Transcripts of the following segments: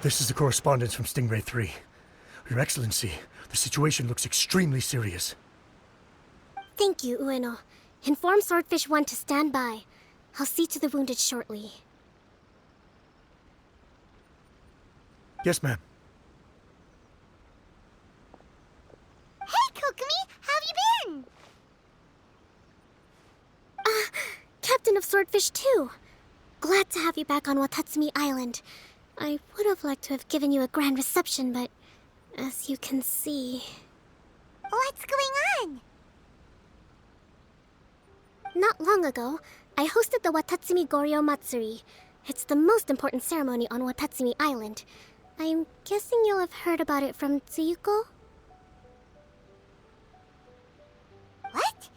This is the correspondence from Stingray 3. Your Excellency, the situation looks extremely serious. Thank you, Ueno. Inform Swordfish 1 to stand by. I'll see to the wounded shortly. Yes, ma'am. Hey, Kokomi! How have you been? Captain of Swordfish 2! Glad to have you back on Watatsumi Island. I would have liked to have given you a grand reception, but as you can see... What's going on? Not long ago, I hosted the Watatsumi Goryo Matsuri. It's the most important ceremony on Watatsumi Island. I'm guessing you'll have heard about it from Tsuyuko? What?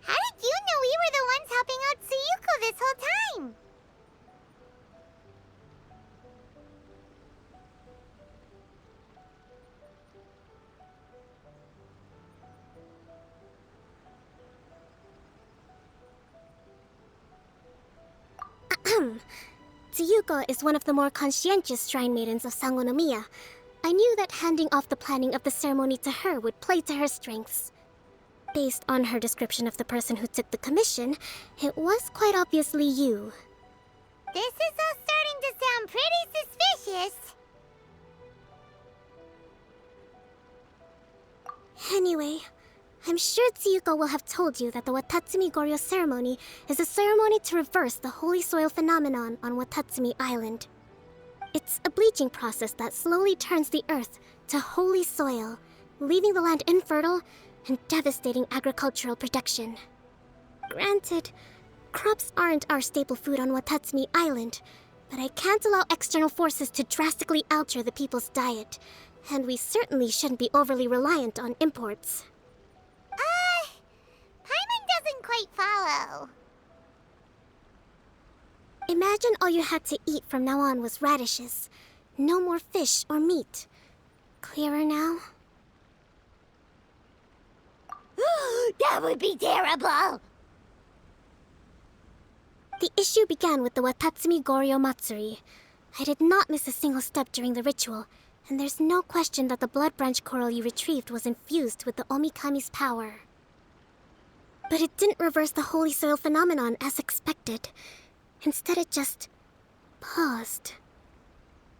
How did you know we were the ones helping out Tsuyuko this whole time? Tsuyuko is one of the more conscientious shrine maidens of Sangonomiya. I knew that handing off the planning of the ceremony to her would play to her strengths. Based on her description of the person who took the commission, it was quite obviously you. This is all starting to sound pretty suspicious. Anyway, I'm sure Tsuyuko will have told you that the Watatsumi Goryo ceremony is a ceremony to reverse the holy soil phenomenon on Watatsumi Island. It's a bleaching process that slowly turns the earth to holy soil, leaving the land infertile and devastating agricultural production. Granted, crops aren't our staple food on Watatsumi Island, but I can't allow external forces to drastically alter the people's diet, and we certainly shouldn't be overly reliant on imports. Paimon doesn't quite follow. Imagine all you had to eat from now on was radishes. No more fish or meat. Clearer now? That would be terrible! The issue began with the Watatsumi Goryo Matsuri. I did not miss a single step during the ritual, and there's no question that the blood branch coral you retrieved was infused with the Omikami's power. But it didn't reverse the holy soil phenomenon as expected. Instead, it just paused.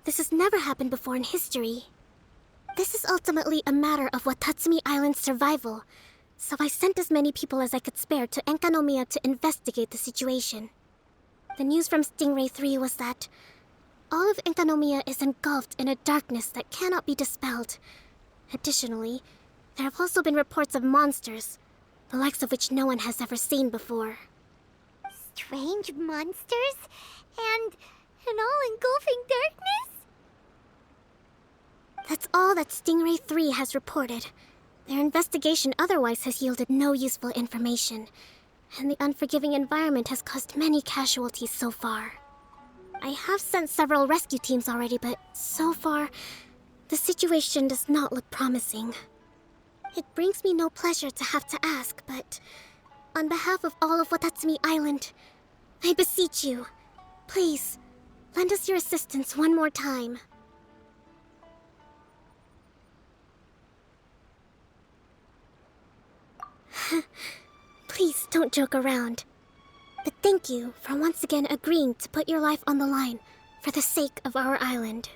This has never happened before in history. This is ultimately a matter of Watatsumi Island's survival, so I sent as many people as I could spare to Enkanomiya to investigate the situation. The news from Stingray 3 was that all of Enkanomiya is engulfed in a darkness that cannot be dispelled. Additionally, there have also been reports of monsters, the likes of which no one has ever seen before. Strange monsters? And an all-engulfing darkness? That's all that Stingray 3 has reported. Their investigation otherwise has yielded no useful information, and the unforgiving environment has caused many casualties so far. I have sent several rescue teams already, but so far, the situation does not look promising. It brings me no pleasure to have to ask, but on behalf of all of Watatsumi Island, I beseech you, please, lend us your assistance one more time. Please don't joke around. But thank you for once again agreeing to put your life on the line for the sake of our island.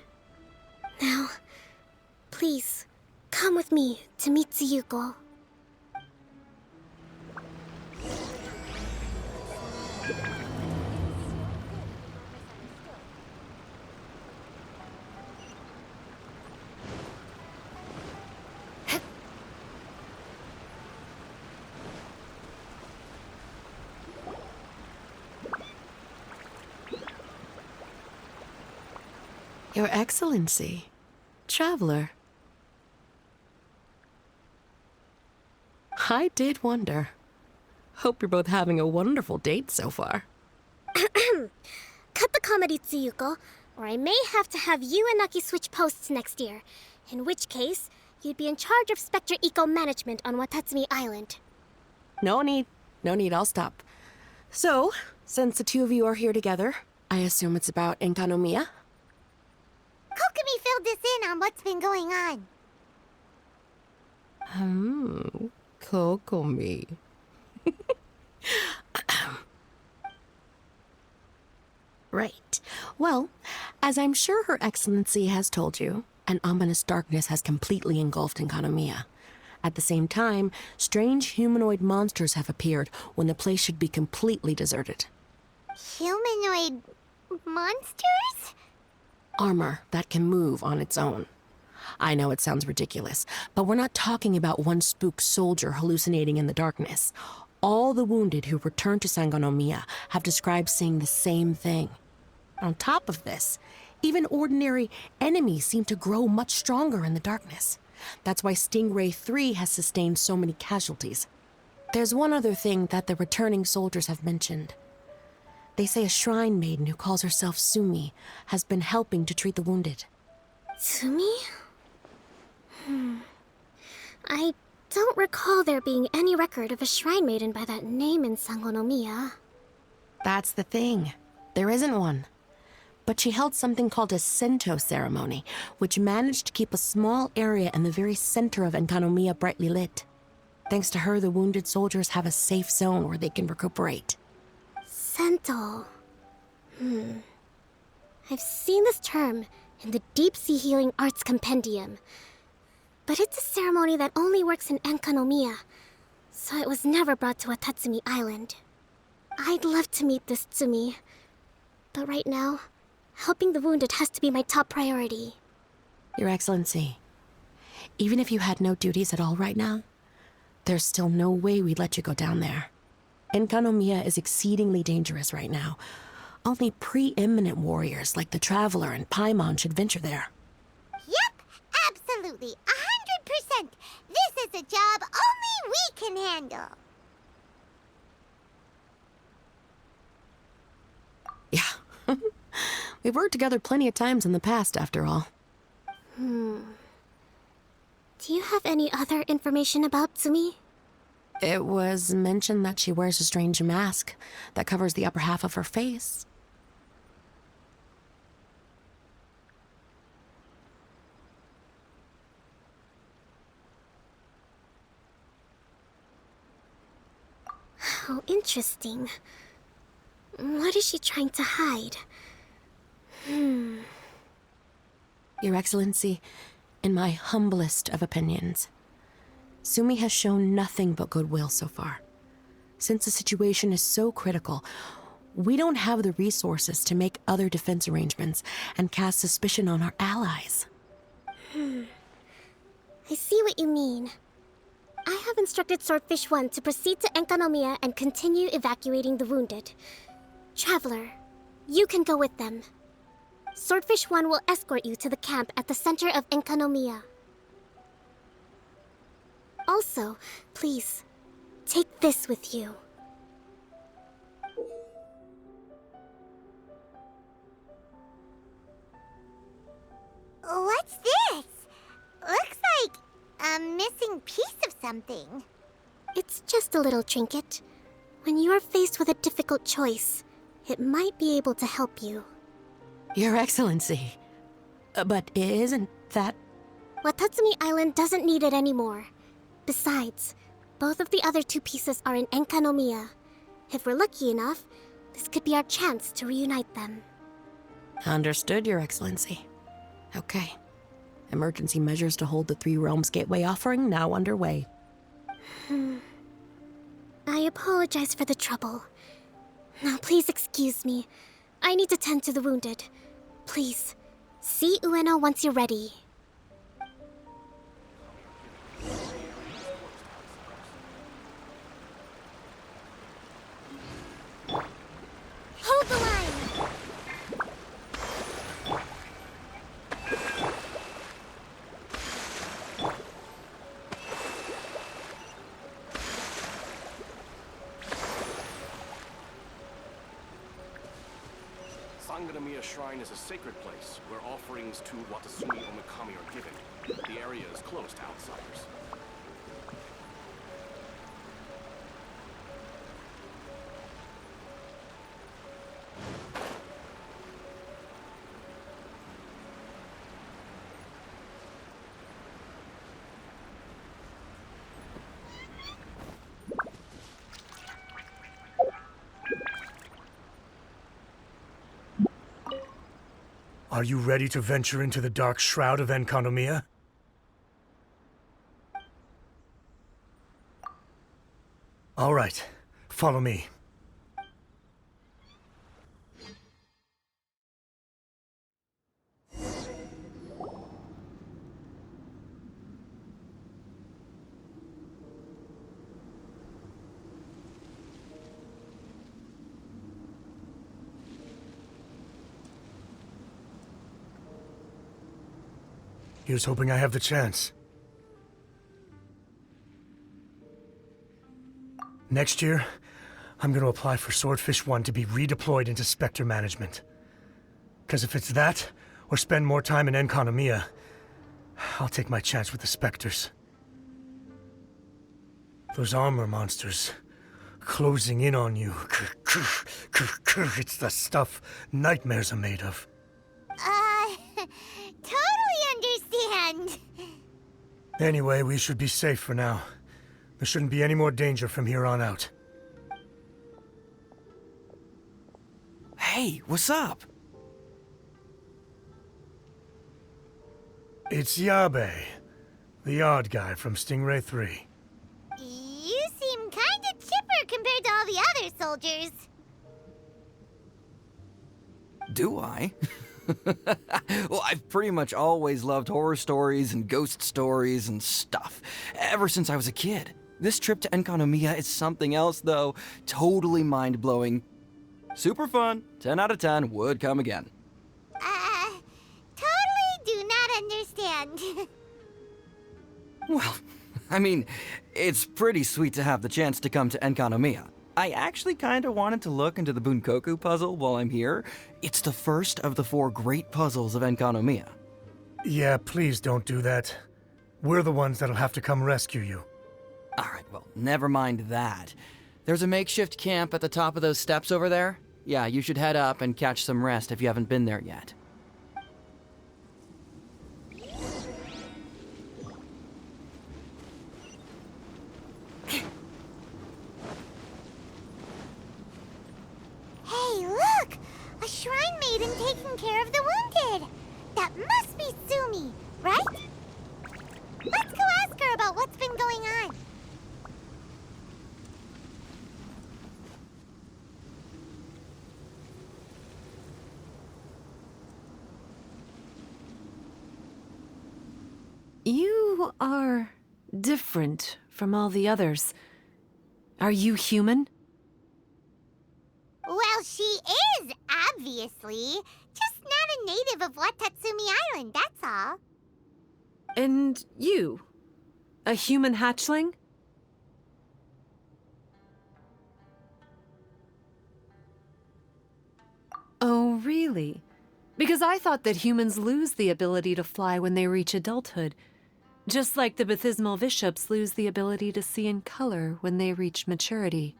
Now, please, come with me to meet Tsuyuko. Your Excellency, traveler. I did wonder. Hope you're both having a wonderful date so far. Cut the comedy, Tsuyuko, or I may have to have you and Naki switch posts next year. In which case, you'd be in charge of Spectre Eco Management on Watatsumi Island. No need, I'll stop. So, since the two of you are here together, I assume it's about Enkanomiya? Kokomi filled us in on what's been going on. Kokomi. Right. Well, as I'm sure Her Excellency has told you, an ominous darkness has completely engulfed Enkanomiya. At the same time, strange humanoid monsters have appeared when the place should be completely deserted. Humanoid monsters? Armor that can move on its own. I know it sounds ridiculous, but we're not talking about one spook soldier hallucinating in the darkness. All the wounded who returned to Sangonomiya have described seeing the same thing. On top of this, even ordinary enemies seem to grow much stronger in the darkness. That's why Stingray 3 has sustained so many casualties. There's one other thing that the returning soldiers have mentioned. They say a shrine maiden who calls herself Sumi has been helping to treat the wounded. Tsumi? I don't recall there being any record of a shrine maiden by that name in Sangonomiya. That's the thing. There isn't one. But she held something called a Sento ceremony, which managed to keep a small area in the very center of Enkanomiya brightly lit. Thanks to her, the wounded soldiers have a safe zone where they can recuperate. Sento. I've seen this term in the Deep Sea Healing Arts Compendium. But it's a ceremony that only works in Enkanomiya, so it was never brought to Watatsumi Island. I'd love to meet this Tsumi, but right now, helping the wounded has to be my top priority. Your Excellency, even if you had no duties at all right now, there's still no way we'd let you go down there. Enkanomiya is exceedingly dangerous right now. Only preeminent warriors like the Traveler and Paimon should venture there. Yep, absolutely, 100%. This is a job only we can handle. Yeah. We've worked together plenty of times in the past, after all. Do you have any other information about Tsumi? It was mentioned that she wears a strange mask that covers the upper half of her face. How interesting. What is she trying to hide? Your Excellency, in my humblest of opinions, Sumi has shown nothing but goodwill so far. Since the situation is so critical, we don't have the resources to make other defense arrangements and cast suspicion on our allies. I see what you mean. I have instructed Swordfish 1 to proceed to Enkanomiya and continue evacuating the wounded. Traveler, you can go with them. Swordfish 1 will escort you to the camp at the center of Enkanomiya. Also, please, take this with you. What's this? Looks like a missing piece of something. It's just a little trinket. When you are faced with a difficult choice, it might be able to help you. Your Excellency, but isn't that... Watatsumi Island doesn't need it anymore. Besides, both of the other two pieces are in Enkanomiya. If we're lucky enough, this could be our chance to reunite them. Understood, Your Excellency. Okay. Emergency measures to hold the Three Realms Gateway offering now underway. I apologize for the trouble. Now please excuse me. I need to tend to the wounded. Please, see Ueno once you're ready. Hold the line! Sangonomiya Shrine is a sacred place where offerings to Watatsumi Omikami are given. The area is closed to outsiders. Are you ready to venture into the dark shroud of Enconomia? All right, follow me. Here's hoping I have the chance. Next year, I'm gonna apply for Swordfish 1 to be redeployed into Spectre management. 'Cause if it's that, or spend more time in Enconomia, I'll take my chance with the Spectres. Those armor monsters, closing in on you. It's the stuff nightmares are made of. Totally understand. Anyway, we should be safe for now. There shouldn't be any more danger from here on out. Hey, what's up? It's Yabe, the odd guy from Stingray 3. You seem kinda chipper compared to all the other soldiers. Do I? Well, I've pretty much always loved horror stories and ghost stories and stuff, ever since I was a kid. This trip to Enconomia is something else, though. Totally mind-blowing. Super fun. 10 out of 10. Would come again. Totally do not understand. Well, I mean, it's pretty sweet to have the chance to come to Enconomia. I actually kinda wanted to look into the Bunkoku puzzle while I'm here. It's the first of the 4 great puzzles of Enconomia. Yeah, please don't do that. We're the ones that'll have to come rescue you. Alright, well, never mind that. There's a makeshift camp at the top of those steps over there. Yeah, you should head up and catch some rest if you haven't been there yet. Hey, look! A shrine maiden taking care of the wounded. That must be Sumi, right? Let's go ask her about what's been going on. You are different from all the others. Are you human? Well, she is, obviously. Just not a native of Watatsumi Island, that's all. And you? A human hatchling? Oh, really? Because I thought that humans lose the ability to fly when they reach adulthood. Just like the Bathismal Bishops lose the ability to see in color when they reach maturity.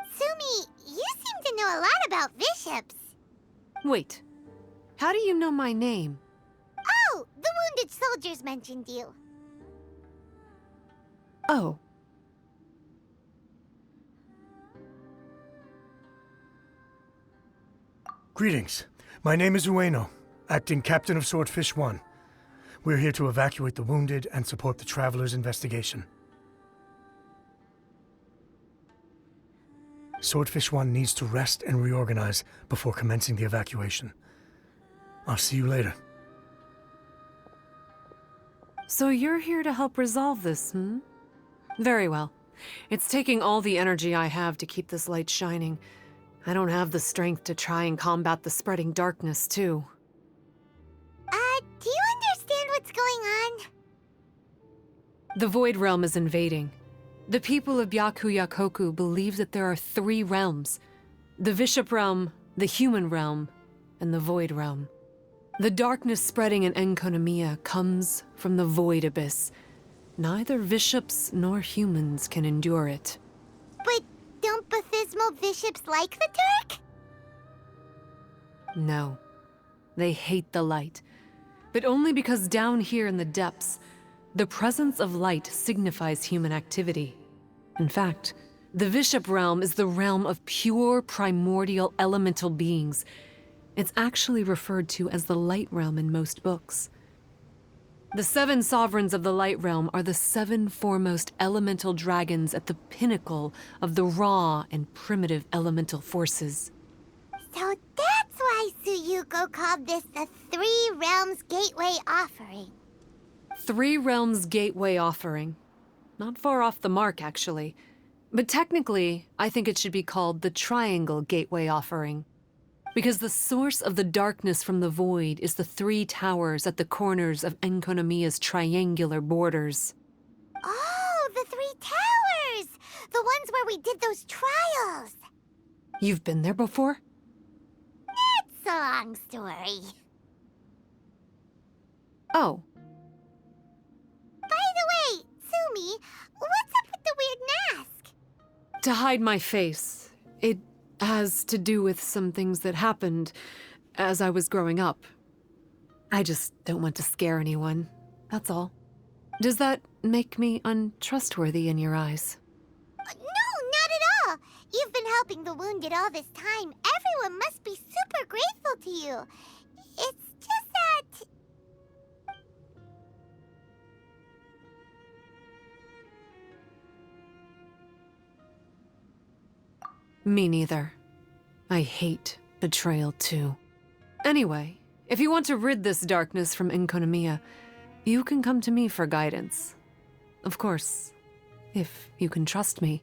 Sumi, you seem to know a lot about bishops. Wait, how do you know my name? Oh, the wounded soldiers mentioned you. Oh. Greetings. My name is Ueno, acting captain of Swordfish 1. We're here to evacuate the wounded and support the traveler's investigation. Swordfish 1 needs to rest and reorganize before commencing the evacuation. I'll see you later. So you're here to help resolve this, hmm? Very well. It's taking all the energy I have to keep this light shining. I don't have the strength to try and combat the spreading darkness, too. Do you understand what's going on? The Void Realm is invading. The people of Byakuyakoku believe that there are 3 realms. The Bishop Realm, the Human Realm, and the Void Realm. The darkness spreading in Enconomia comes from the Void Abyss. Neither bishops nor humans can endure it. But don't Bathismal bishops like the dark? No. They hate the light. But only because down here in the depths, the presence of light signifies human activity. In fact, the Bishop Realm is the realm of pure primordial elemental beings. It's actually referred to as the Light Realm in most books. The 7 sovereigns of the Light Realm are the 7 foremost elemental dragons at the pinnacle of the raw and primitive elemental forces. So that's why Tsuyuko called this the Three Realms Gateway Offering. 3 Realms Gateway Offering. Not far off the mark, actually. But technically, I think it should be called the Triangle Gateway Offering. Because the source of the darkness from the void is the 3 towers at the corners of Enkonomiya's triangular borders. Oh, the 3 towers! The ones where we did those trials! You've been there before? It's a long story. Oh, By the way, Sumi, what's up with the weird mask? to hide my face. It has to do with some things that happened as I was growing up. I just don't want to scare anyone, that's all. Does that make me untrustworthy in your eyes? No, not at all. You've been helping the wounded all this time. Everyone must be super grateful to you. It's just that... Me neither. I hate betrayal too. Anyway, if you want to rid this darkness from Enkonomiya, you can come to me for guidance. Of course, if you can trust me.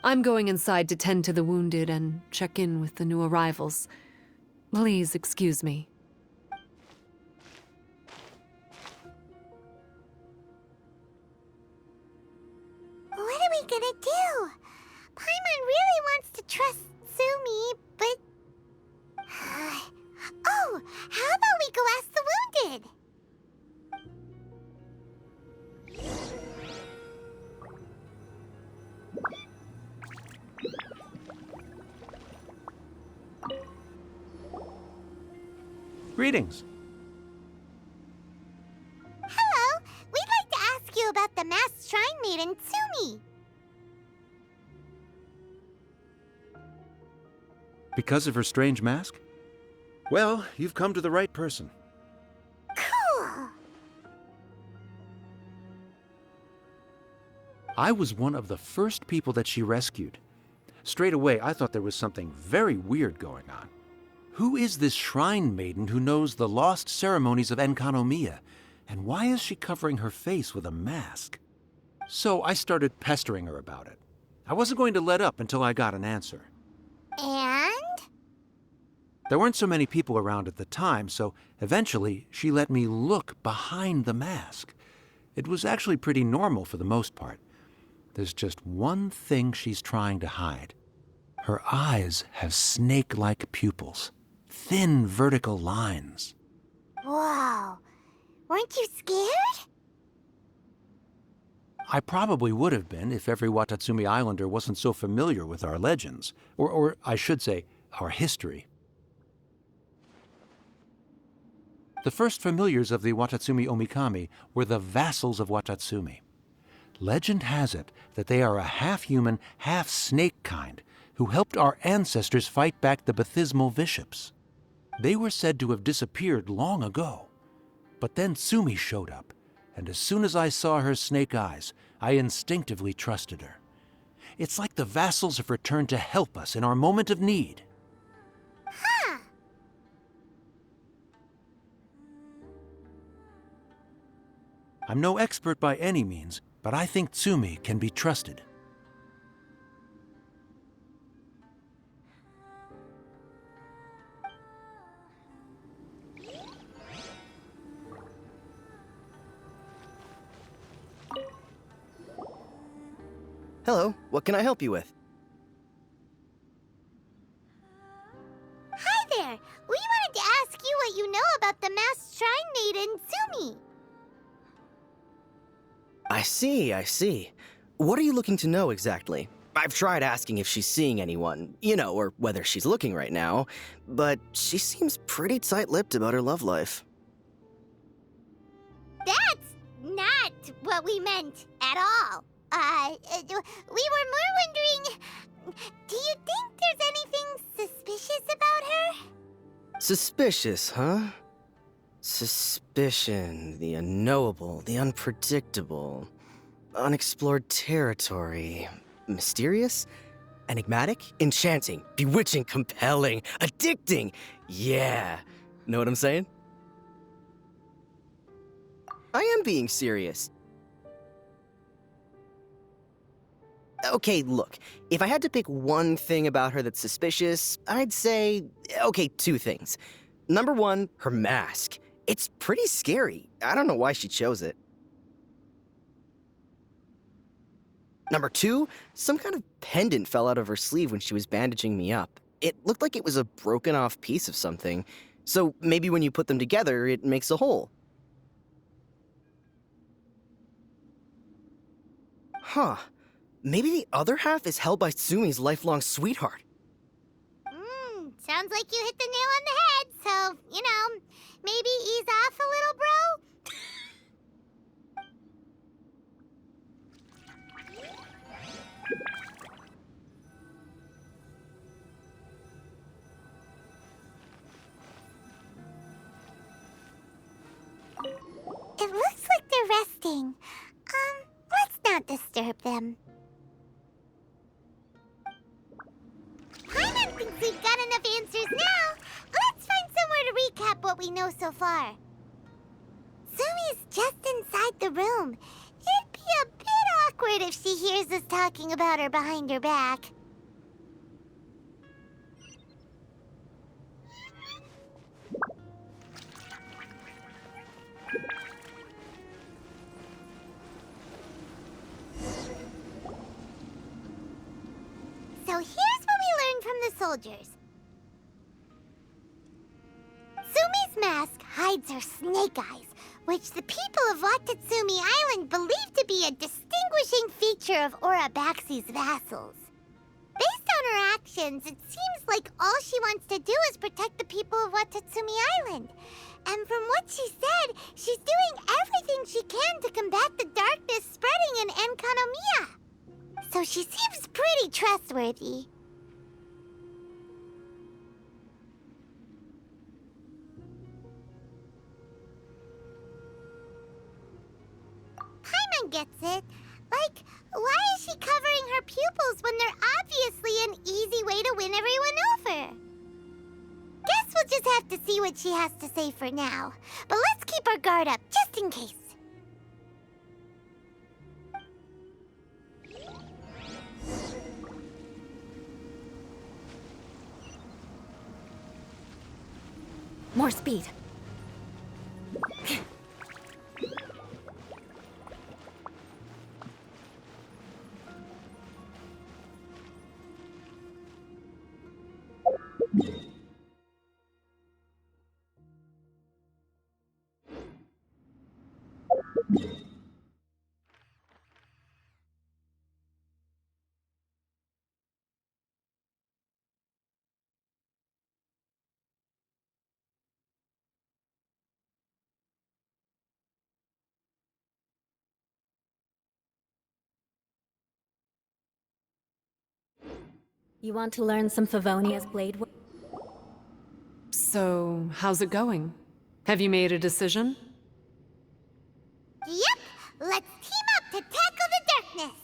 I'm going inside to tend to the wounded and check in with the new arrivals. Please excuse me. What are we gonna do? Paimon really wants to trust Sumi, but... Oh, how about we go ask the wounded? Greetings. Hello, we'd like to ask you about the masked shrine maiden, Sumi. Because of her strange mask? Well, you've come to the right person. Cool. I was one of the first people that she rescued. Straight away, I thought there was something very weird going on. Who is this shrine maiden who knows the lost ceremonies of Enkanomiya? And why is she covering her face with a mask? So I started pestering her about it. I wasn't going to let up until I got an answer. And? There weren't so many people around at the time, so eventually she let me look behind the mask. It was actually pretty normal for the most part. There's just one thing she's trying to hide. Her eyes have snake-like pupils, thin vertical lines. Whoa. Weren't you scared? I probably would have been if every Watatsumi Islander wasn't so familiar with our legends, or I should say, our history. The first familiars of the Watatsumi Omikami were the vassals of Watatsumi. Legend has it that they are a half-human, half-snake kind who helped our ancestors fight back the Bathismal Bishops. They were said to have disappeared long ago. But then Sumi showed up, and as soon as I saw her snake eyes, I instinctively trusted her. It's like the vassals have returned to help us in our moment of need. Huh. I'm no expert by any means, but I think Tsumi can be trusted. Hello, what can I help you with? Hi there. We wanted to ask you what you know about the masked shrine maiden, Sumi. I see. What are you looking to know exactly? I've tried asking if she's seeing anyone, or whether she's looking right now, but she seems pretty tight-lipped about her love life. That's not what we meant at all. We were more wondering, do you think there's anything suspicious about her? Suspicious, huh? Suspicion, the unknowable, the unpredictable, unexplored territory. Mysterious? Enigmatic? Enchanting, bewitching, compelling, addicting. Yeah. Know what I'm saying? I am being serious. Okay, look, if I had to pick one thing about her that's suspicious, I'd say, okay, two things. Number one, her mask. It's pretty scary. I don't know why she chose it. Number two, some kind of pendant fell out of her sleeve when she was bandaging me up. It looked like it was a broken off piece of something. So maybe when you put them together, it makes a whole. Huh. Maybe the other half is held by Sumi's lifelong sweetheart. Sounds like you hit the nail on the head, so, you know, maybe ease off a little, bro? It looks like they're resting. Let's not disturb them. Paimon thinks we've got enough answers now. Let's find somewhere to recap what we know so far. Sumi's just inside the room. It'd be a bit awkward if she hears us talking about her behind her back. So here's what we learned from the soldiers. Sumi's mask hides her snake eyes, which the people of Watatsumi Island believe to be a distinguishing feature of Orabaxi's vassals. Based on her actions, it seems like all she wants to do is protect the people of Watatsumi Island. And from what she said, she's doing everything she can to combat the darkness spreading in Enkanomiya. So she seems pretty trustworthy. Paimon gets it. Like, why is she covering her pupils when they're obviously an easy way to win everyone over? Guess we'll just have to see what she has to say for now. But let's keep our guard up, just in case. More speed. You want to learn some Favonia's blade work? So, how's it going? Have you made a decision? Yep! Let's team up to tackle the darkness!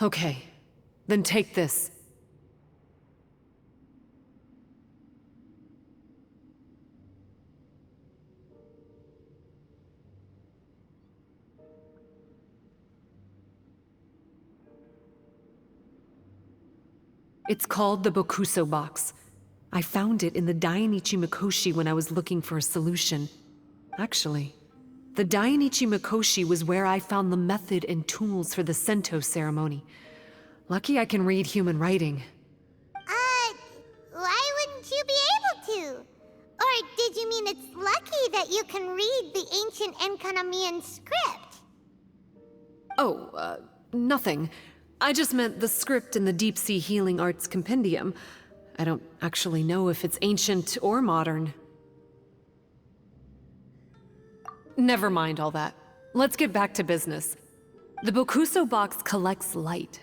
Okay, then take this. It's called the Bokuso box. I found it in the Dainichi Mikoshi when I was looking for a solution. Actually, the Dainichi Mikoshi was where I found the method and tools for the Sento ceremony. Lucky I can read human writing. Why wouldn't you be able to? Or did you mean it's lucky that you can read the ancient Enkanamian script? Oh, nothing. I just meant the script in the Deep Sea Healing Arts Compendium. I don't actually know if it's ancient or modern. Never mind all that. Let's get back to business. The Bokuso box collects light.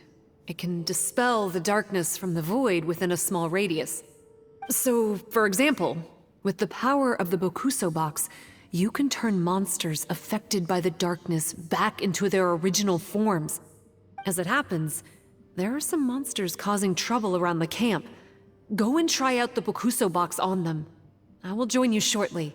It can dispel the darkness from the void within a small radius. So, for example, with the power of the Bokuso box, you can turn monsters affected by the darkness back into their original forms. As it happens, there are some monsters causing trouble around the camp. Go and try out the Bokuso box on them. I will join you shortly.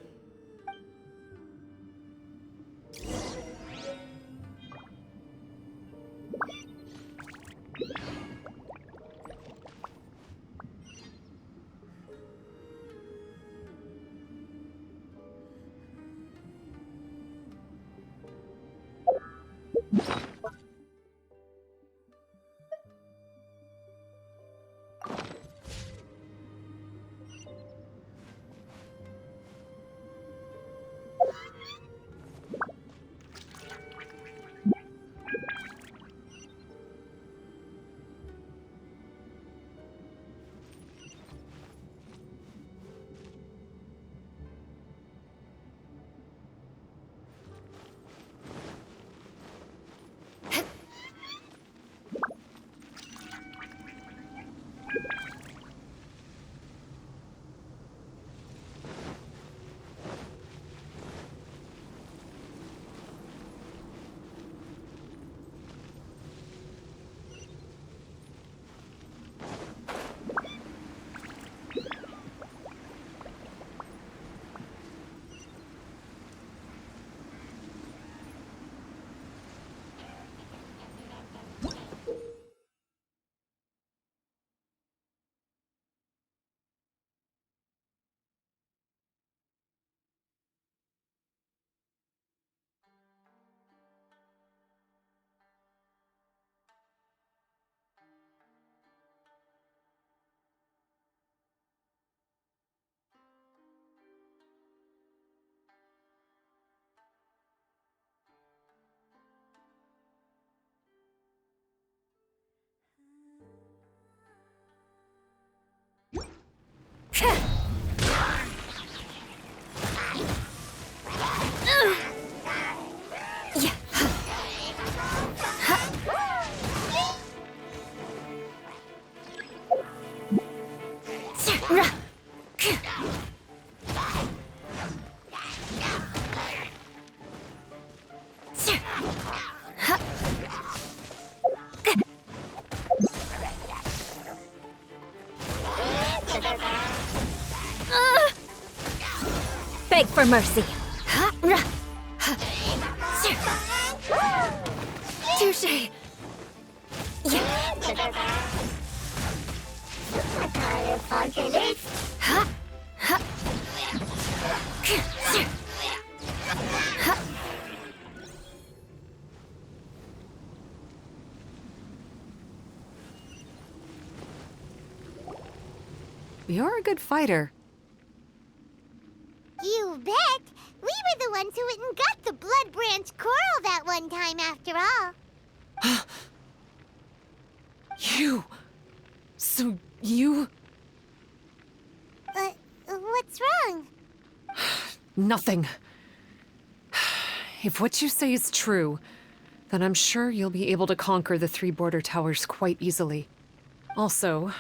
Beg for mercy. Touche. You're a good fighter. You bet! We were the ones who went and got the Blood Branch Coral that one time, after all. You... So you... What's wrong? Nothing. If what you say is true, then I'm sure you'll be able to conquer the 3 border towers quite easily. Also,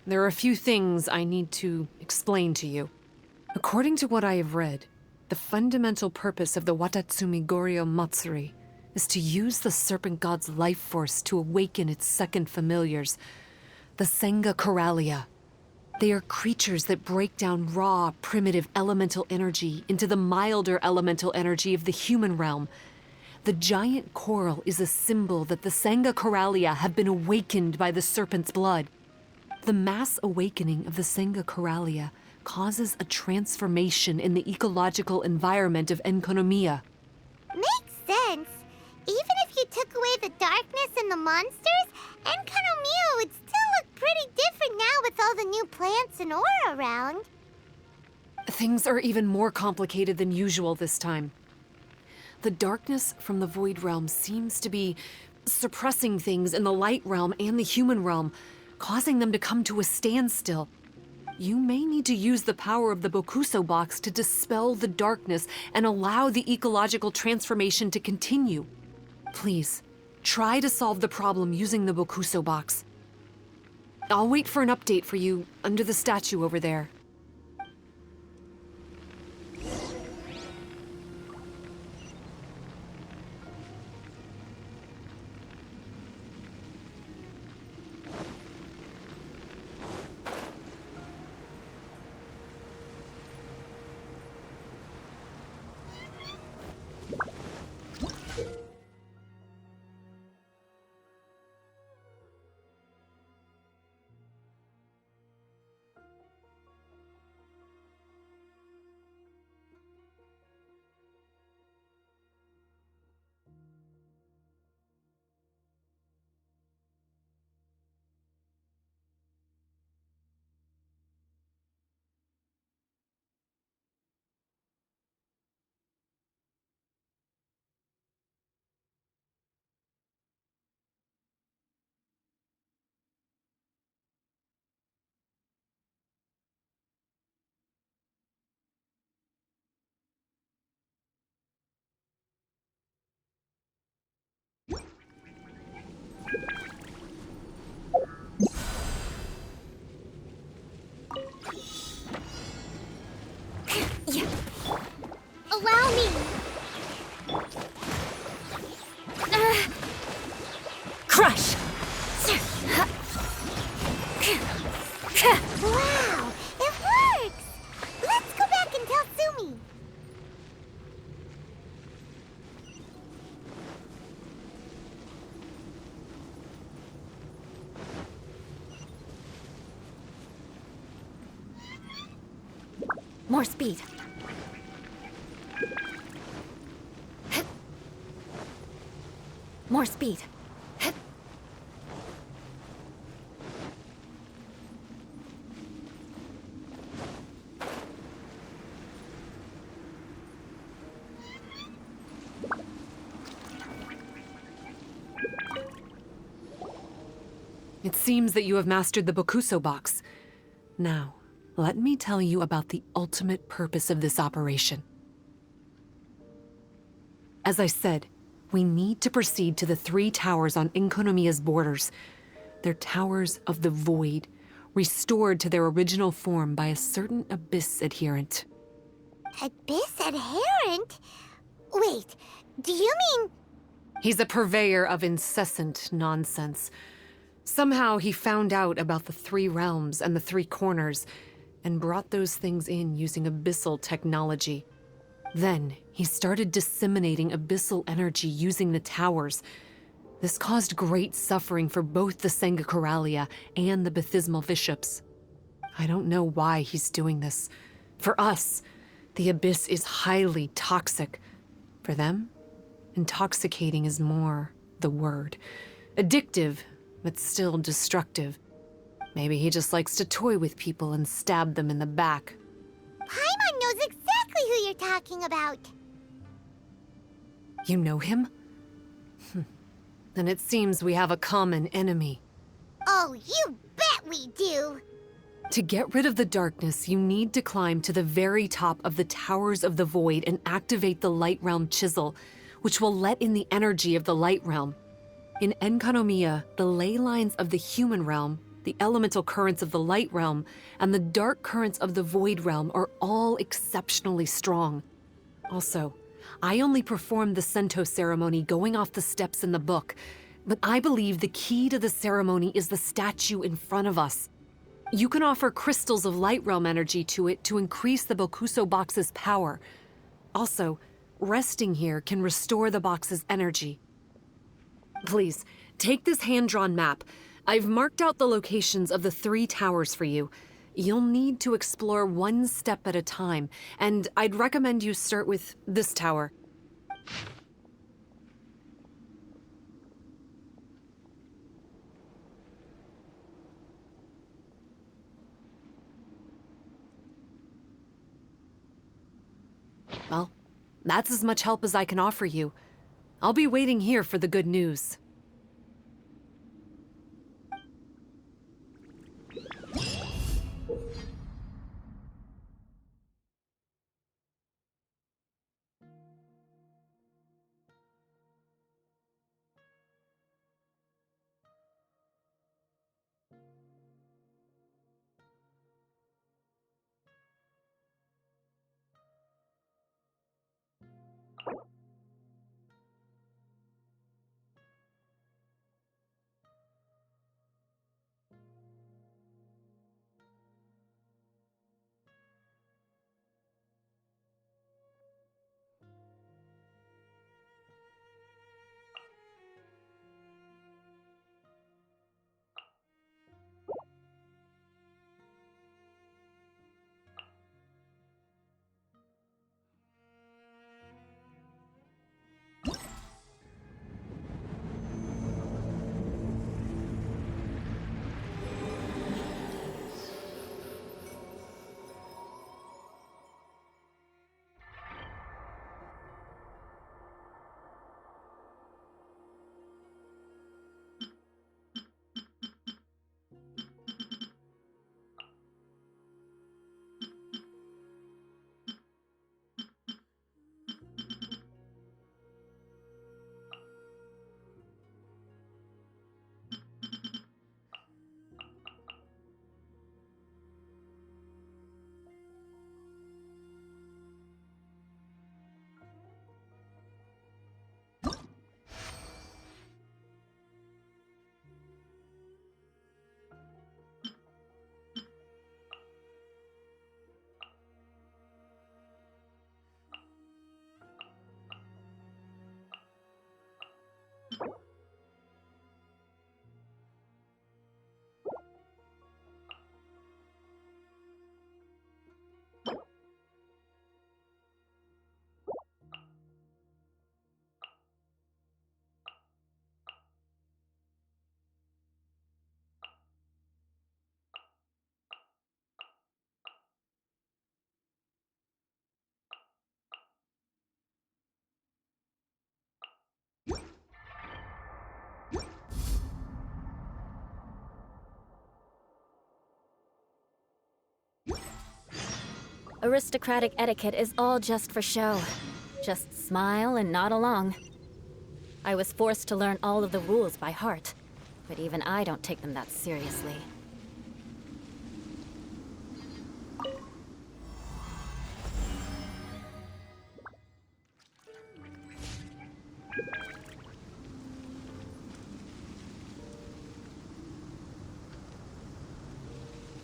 there are a few things I need to explain to you. According to what I have read, the fundamental purpose of the Watatsumi Goryo Matsuri is to use the Serpent God's life force to awaken its second familiars, the Senga Coralia. They are creatures that break down raw, primitive elemental energy into the milder elemental energy of the human realm. The giant coral is a symbol that the Senga Coralia have been awakened by the serpent's blood. The mass awakening of the Senga Coralia causes a transformation in the ecological environment of Enkonomiya. Makes sense. Even if you took away the darkness and the monsters, Enkonomiya would still look pretty different now with all the new plants and aura around. Things are even more complicated than usual this time. The darkness from the Void Realm seems to be suppressing things in the Light Realm and the human realm, causing them to come to a standstill. You may need to use the power of the Bokuso box to dispel the darkness and allow the ecological transformation to continue. Please, try to solve the problem using the Bokuso box. I'll wait for an update for you under the statue over there. Allow me! Crush! Wow, it works! Let's go back and tell Sumi. More speed. More speed. It seems that you have mastered the Bokuso box. Now, let me tell you about the ultimate purpose of this operation. As I said, we need to proceed to the 3 towers on Enkonomiya's borders. They're towers of the void, restored to their original form by a certain Abyss adherent. Abyss adherent? Wait, do you mean... He's a purveyor of incessant nonsense. Somehow he found out about the 3 realms and the 3 corners, and brought those things in using abyssal technology. Then, he started disseminating abyssal energy using the towers. This caused great suffering for both the Sangha Coralia and the Bathysmal Bishops. I don't know why he's doing this. For us, the Abyss is highly toxic. For them, intoxicating is more the word. Addictive, but still destructive. Maybe he just likes to toy with people and stab them in the back. Paimon knows exactly who you're talking about. You know him? Then it seems we have a common enemy. Oh, you bet we do! To get rid of the darkness, you need to climb to the very top of the Towers of the Void and activate the Light Realm Chisel, which will let in the energy of the Light Realm. In Enkanomiya, the ley lines of the human realm, the elemental currents of the Light Realm, and the dark currents of the Void Realm are all exceptionally strong. Also, I only performed the Sento ceremony going off the steps in the book, but I believe the key to the ceremony is the statue in front of us. You can offer crystals of Light Realm energy to it to increase the Bokuso box's power. Also, resting here can restore the box's energy. Please, take this hand-drawn map. I've marked out the locations of the 3 towers for you. You'll need to explore one step at a time, and I'd recommend you start with this tower. Well, that's as much help as I can offer you. I'll be waiting here for the good news. Aristocratic etiquette is all just for show. Just smile and nod along. I was forced to learn all of the rules by heart, but even I don't take them that seriously.